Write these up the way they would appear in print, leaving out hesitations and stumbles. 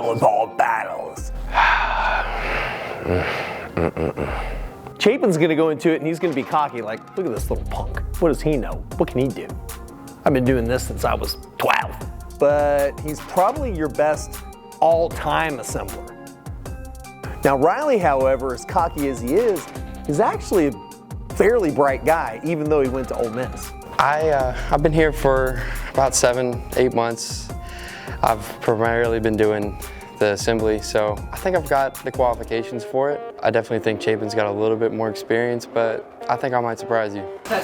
battle of all battles. Chapin's gonna go into it and he's gonna be cocky like, look at this little punk. What does he know? What can he do? I've been doing this since I was 12. But he's probably your best all-time assembler. Now Riley, however, as cocky as he is actually a fairly bright guy, even though he went to Ole Miss. I've been here for about 7-8 months. I've primarily been doing the assembly, so I think I've got the qualifications for it. I definitely think Chapin's got a little bit more experience, but I think I might surprise you. I'm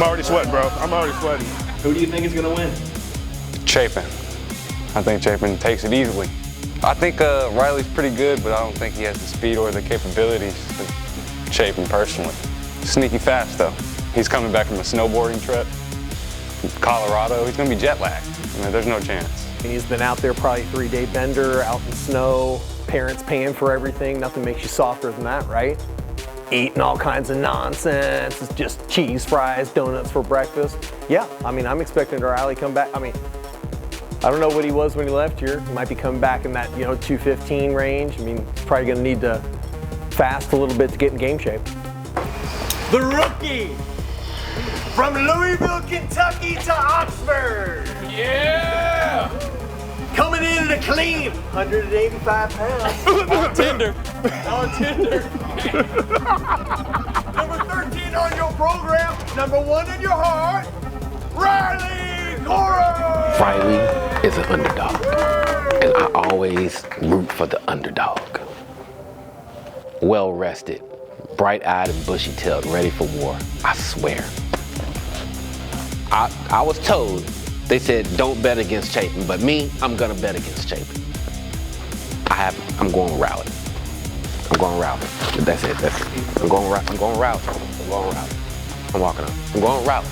already sweating, bro. I'm already sweating. Who do you think is going to win? Chapin. I think Chapin takes it easily. I think Riley's pretty good, but I don't think he has the speed or the capabilities to Chapin personally. Sneaky fast, though. He's coming back from a snowboarding trip from Colorado. He's going to be jet lagged. I mean, there's no chance. He's been out there probably 3-day bender, out in snow, parents paying for everything. Nothing makes you softer than that, right? Eating all kinds of nonsense. It's just cheese fries, donuts for breakfast. Yeah, I mean, I'm expecting Riley to come back. I mean, I don't know what he was when he left here. He might be coming back in that, 215 range. I mean, he's probably gonna need to fast a little bit to get in game shape. The rookie from Louisville, Kentucky to Oxford. Yeah! Coming in at a clean 185 pounds. On Tinder. On Tinder. Number 13 on your program, number 1 in your heart, Riley Cora. Riley is an underdog, and I always root for the underdog. Well rested, bright-eyed and bushy-tailed, ready for war, I swear. I was told, they said don't bet against Chapin, but me, I'm gonna bet against Chapin. I'm going Riley. I'm going Riley. That's it. I'm going Riley. I'm walking up. I'm going Riley.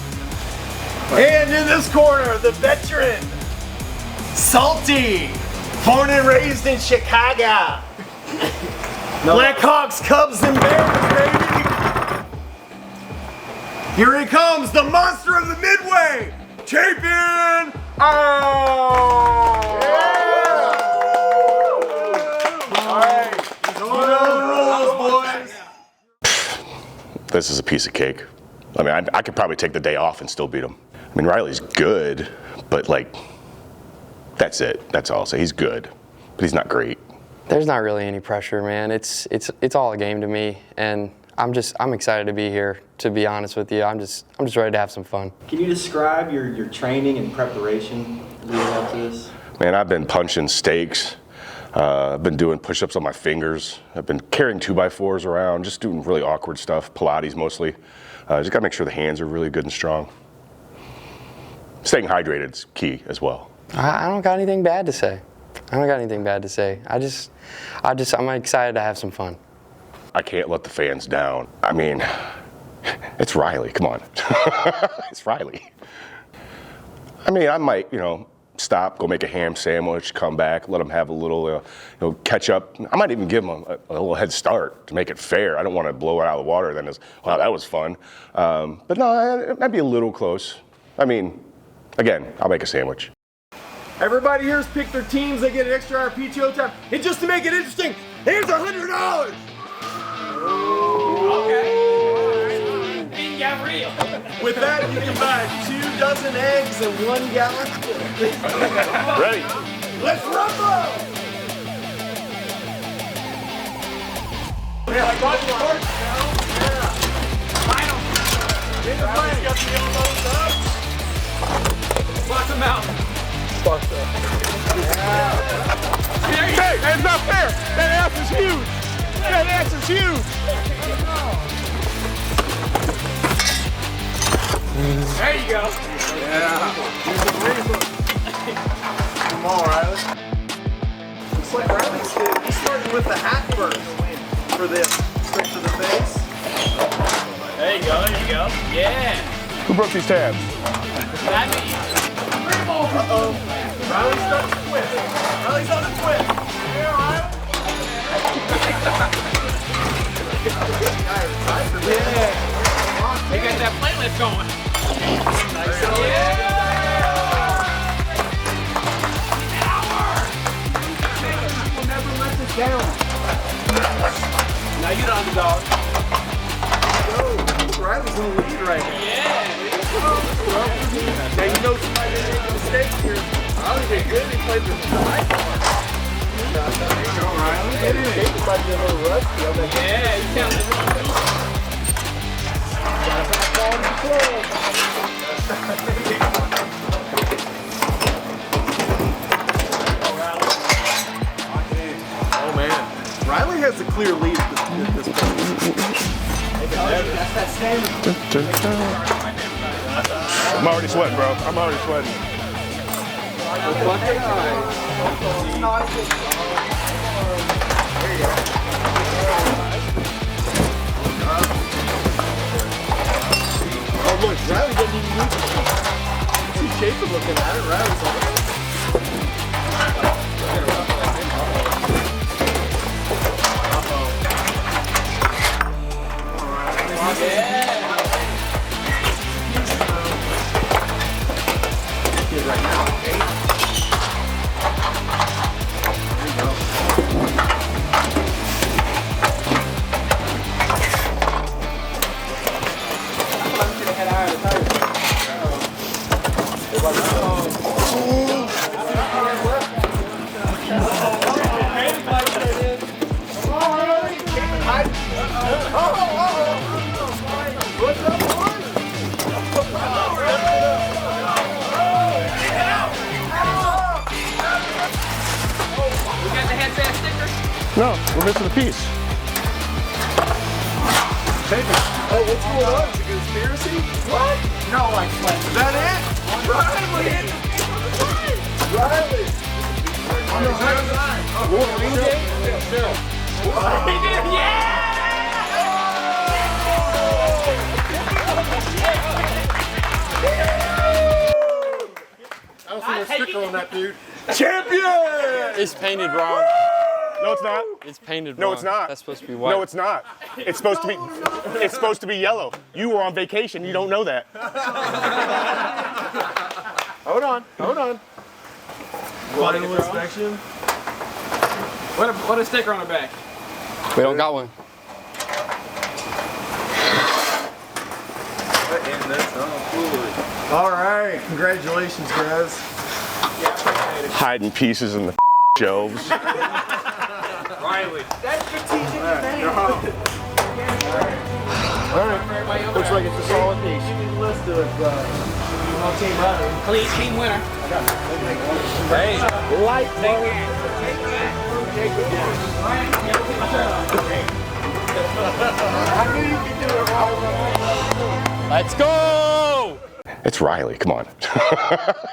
And in this corner, the veteran, Salty, born and raised in Chicago. Blackhawks, Cubs, and Bears, baby. Here he comes, the monster of the Midway, Chapin. Oh! Yeah. All right, you know the rules, boys. This is a piece of cake. I mean, I could probably take the day off and still beat him. I mean, Riley's good, but that's it. That's all. So he's good, but he's not great. There's not really any pressure, man. It's all a game to me, and I'm excited to be here. To be honest with you, I'm just ready to have some fun. Can you describe your training and preparation leading up to this? Man, I've been punching steaks. I've been doing push-ups on my fingers. I've been carrying 2x4s around, just doing really awkward stuff, Pilates mostly. Just gotta make sure the hands are really good and strong. Staying hydrated is key as well. I don't got anything bad to say. I'm excited to have some fun. I can't let the fans down. I mean, it's Riley, come on. It's Riley. I mean, I might, stop, go make a ham sandwich, come back, let him have a little, catch up. I might even give him a little head start to make it fair. I don't want to blow it out of the water. Then it's, wow, that was fun. But no, it might be a little close. I mean, again, I'll make a sandwich. Everybody here's picked their teams. They get an extra hour PTO time. And just to make it interesting, here's $100. Okay. Ain't got real. With that, you can buy 2 dozen eggs and 1 gallon. Ready? Let's rumble! Yeah, I got you. Yeah. Final. Riley's got the elbows up. Lock them out. Hey, it's not fair. That ass is huge. That ass is huge. There you go. Yeah. Come on, Riley. Looks like Riley's starting with the hat first for this. Straight to the face. There you go. Yeah. Who broke these tabs? That means. Uh-oh. Riley's starting to twist. Riley's on the twist. Yeah, Riley. Yeah. They got that playlist going. Nice. down. Now you the underdog. Yo, Riley's in the lead right now. Yeah. Now you know somebody didn't make a mistake here. Riley did good. He played the high part. There you go, Riley. Get in. Jacob might be a little rusty. Yeah, you counted it wrong. Gotta put the ball in the club. Oh, man. Riley has a clear lead at this point. I'm already sweating, bro. I'm already sweating. Oh, look, Riley doesn't even move it. See Jacob looking at it. Riley's like, right now. No, we're missing a piece. Oh, what's going on? Is it a conspiracy? What? No, like, is that it? Riley! Riley! On the right side. Wolverine game? Yeah, he did, yeah! I don't see no sticker on that, dude. Champion! It's painted wrong. No, it's not. It's painted wrong. No, it's not. That's supposed to be white. No, it's not. It's supposed to be. It's supposed to be yellow. You were on vacation. You don't know that. Hold on, hold on. Final inspection. What a sticker on the back. We don't got one. All right, congratulations, guys. Hiding pieces in the shelves. Riley. That's strategic. All right, looks like it's a solid piece. List of team running. Clean team winner. Hey, light I knew you could do it, Riley. Let's go! It's Riley. Come on.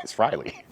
It's Riley.